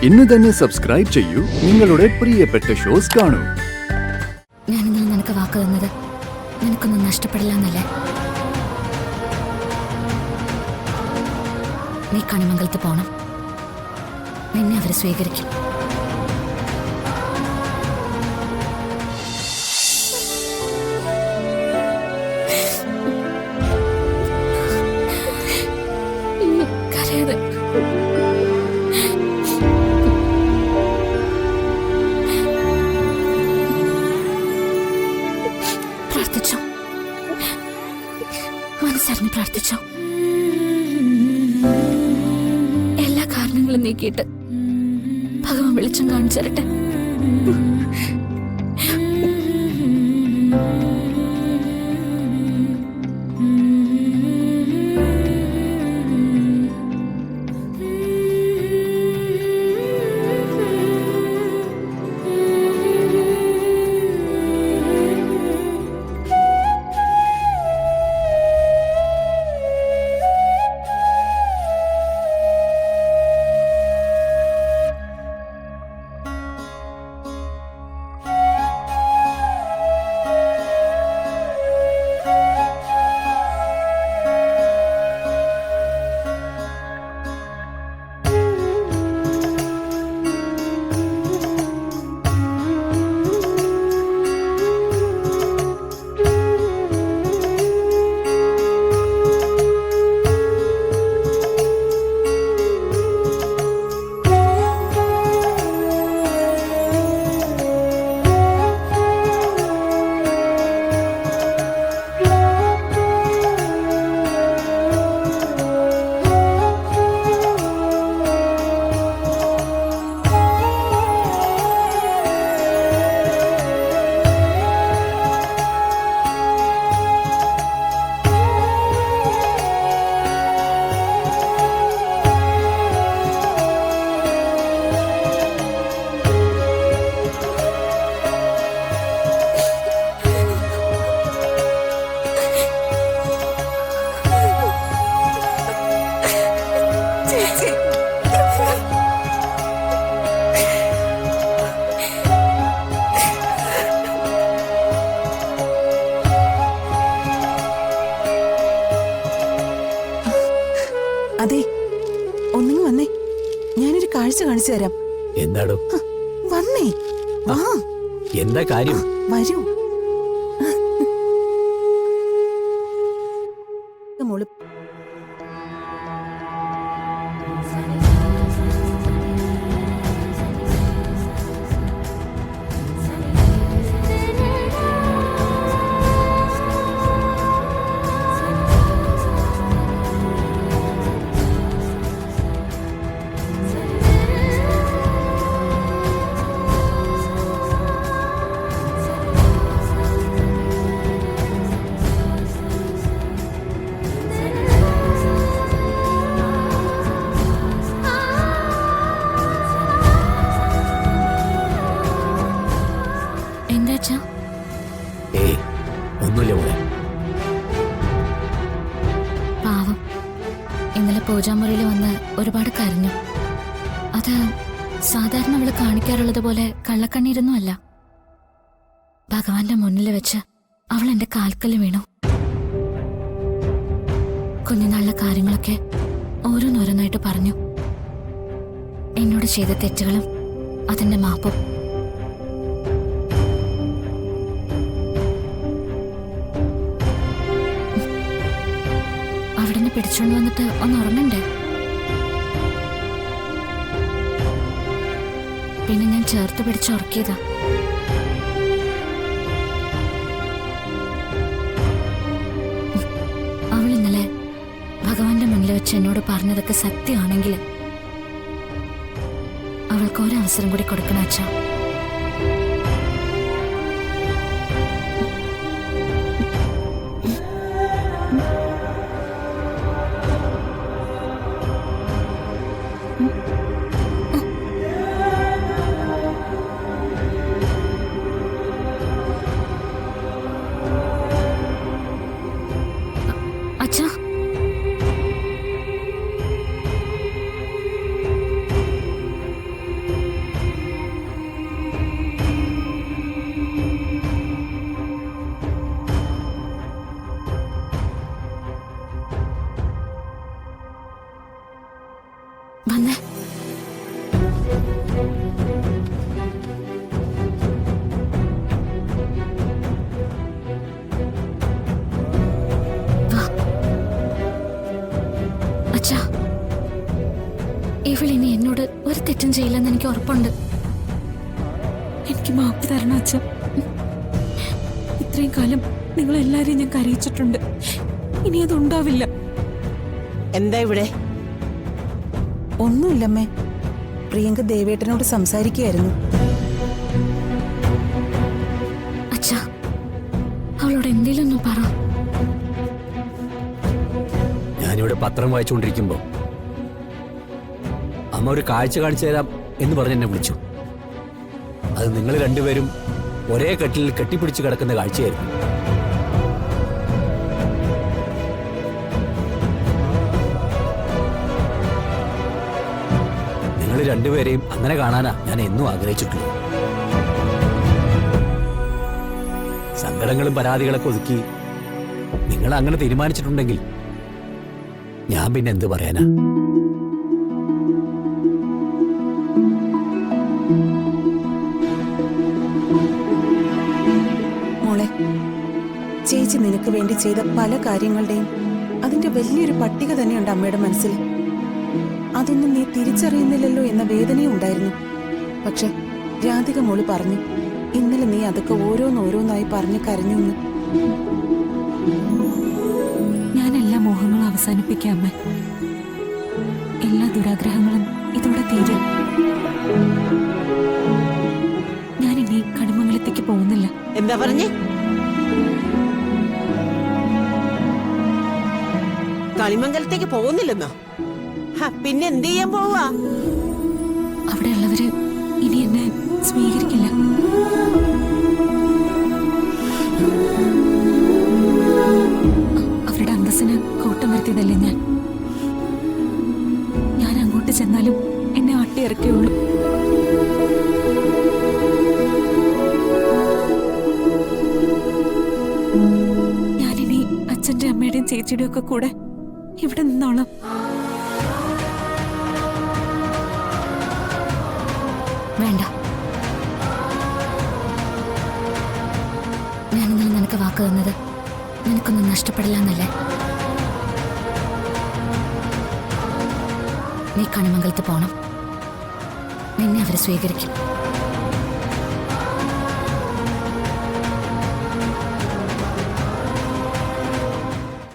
ഇന്ന് തന്നെ സബ്സ്ക്രൈബ് ചെയ്യൂ നിങ്ങളുടെ പ്രിയപ്പെട്ട ഷോസ് കാണൂ. ഞാൻ ഇന്നലെ നിനക്ക് വാക്ക് തന്നത് നിനക്കൊന്നും നഷ്ടപ്പെടില്ല എന്നല്ലേ? നീ കണിമംഗലത്ത് പോണം. നിന്നെ അവര് സ്വീകരിക്കും. കരയാതെ. പ്രാർത്ഥിച്ചോ, മനസ്സറിഞ്ഞ് പ്രാർത്ഥിച്ചോ. എല്ലാ കാരണങ്ങളും നീക്കിയിട്ട് ഭഗവാൻ വെളിച്ചം കാണിച്ചു തരട്ടെ. അതെ, ഒന്നിങ്ങ് വന്നേ, ഞാനൊരു കാഴ്ച കാണിച്ചു തരാം. എന്താടോ? വന്നേ, വാ. എന്താ കാര്യം? വരൂ. മോള് പാവം ഇന്നലെ പൂജാമുറിയിൽ വന്ന് ഒരുപാട് കരഞ്ഞു. അത് സാധാരണ അവള് കാണിക്കാറുള്ളത് പോലെ കള്ളക്കണ്ണീരൊന്നുമല്ല. ഭഗവാന്റെ മുന്നിൽ വെച്ച് അവൾ എന്റെ കാൽക്കല് വീണു. കുഞ്ഞുനാളിലെ കാര്യങ്ങളൊക്കെ ഓരോന്നോരോന്നായിട്ട് പറഞ്ഞു. എന്നോട് ചെയ്ത തെറ്റുകളും അതിന്റെ മാപ്പും. അവിടുന്ന് പിടിച്ചോണ്ട് വന്നിട്ട് ഒന്ന് ഉറങ്ങണ്ടേ? പിന്നെ ഞാൻ ചേർത്ത് പിടിച്ച് ഉറക്കിയതാ. അവൾ ഇന്നലെ ഭഗവാന്റെ മുന്നിൽ വെച്ച് എന്നോട് പറഞ്ഞതൊക്കെ സത്യമാണെങ്കിൽ അവൾക്ക് ഒരവസരം കൂടി കൊടുക്കണ അച്ഛാ. അച്ഛാ, ഒരു തെറ്റും ചെയ്യില്ലെന്ന് എനിക്ക് ഉറപ്പുണ്ട്. എനിക്ക് മാപ്പ് തരണം അച്ഛ. ഇത്രയും കാലം നിങ്ങളെല്ലാരെയും ഞാൻ കരയിച്ചിട്ടുണ്ട്. ഇനി അതുണ്ടാവില്ല. എന്താ ഇവിടെ? ഒന്നുമില്ലമ്മേ. പ്രിയങ്ക ദേവേട്ടനോട് സംസാരിക്കുകയായിരുന്നു. അച്ഛാ, അവളോട് എന്തേലും ഒന്ന് പറ. ഞാനിവിടെ പത്രം വായിച്ചുകൊണ്ടിരിക്കുമ്പോ അമ്മ ഒരു കാഴ്ച കാണിച്ചു തരാം എന്ന് പറഞ്ഞ് എന്നെ വിളിച്ചു. അത് നിങ്ങൾ രണ്ടുപേരും ഒരേ കട്ടിലിൽ കെട്ടിപ്പിടിച്ച് കിടക്കുന്ന കാഴ്ചയായിരുന്നു. നിങ്ങൾ രണ്ടുപേരെയും അങ്ങനെ കാണാനാ ഞാൻ എന്നും ആഗ്രഹിച്ചിട്ടുള്ളൂ. സങ്കടങ്ങളും പരാതികളൊക്കെ ഒതുക്കി നിങ്ങൾ അങ്ങനെ തീരുമാനിച്ചിട്ടുണ്ടെങ്കിൽ ഞാൻ പിന്നെ എന്ത് പറയാനാ? മോളെ, ചേച്ചി നിനക്ക് വേണ്ടി ചെയ്ത പല കാര്യങ്ങളുടെയും അതിന്റെ വലിയൊരു പട്ടിക തന്നെയുണ്ട് അമ്മയുടെ മനസ്സിൽ. അതൊന്നും നീ തിരിച്ചറിയുന്നില്ലല്ലോ എന്ന വേദനയും ഉണ്ടായിരുന്നു. പക്ഷെ രാധിക മോള് പറഞ്ഞു, ഇന്നലെ നീ അതൊക്കെ ഓരോന്നോരോന്നായി പറഞ്ഞു കരഞ്ഞു എന്ന്. ഞാൻ എല്ലാ മോഹങ്ങളും അവസാനിപ്പിക്കാം അമ്മ. എല്ലാ ദുരാഗ്രഹങ്ങളും ഇതോടെ തീരും. ഞാൻ ഇനി കണിമംഗലത്തേക്ക് പോകുന്നില്ല. എന്താ പറഞ്ഞേ? കളിമംഗലത്തേക്ക് പോകുന്നില്ലെന്നോ? പിന്നെ എന്ത് ചെയ്യാൻ പോവാ? അവിടെയുള്ളവര് ഇനി എന്നെ സ്വീകരിക്കില്ല. അവരുടെ അന്തസ്സിന് കോട്ടം വരുത്തിയതല്ലേ ഞാൻ. ഞാൻ അങ്ങോട്ട് ചെന്നാലും എന്നെ ആട്ടിയിറക്കിയുള്ളൂ. ഞാനിനി അച്ഛന്റെ അമ്മയുടെയും ചേച്ചിയുടെയും ഒക്കെ കൂടെ ഇവിടെ നിന്നോളാം. വേണ്ട, ഞാനിന്നലെ നിനക്ക് വാക്ക് തന്നത് നിനക്കൊന്നും നഷ്ടപ്പെടില്ല എന്നല്ലേ? നീ കണിമംഗലത്ത് പോണം. നിന്നെ അവര് സ്വീകരിക്കും.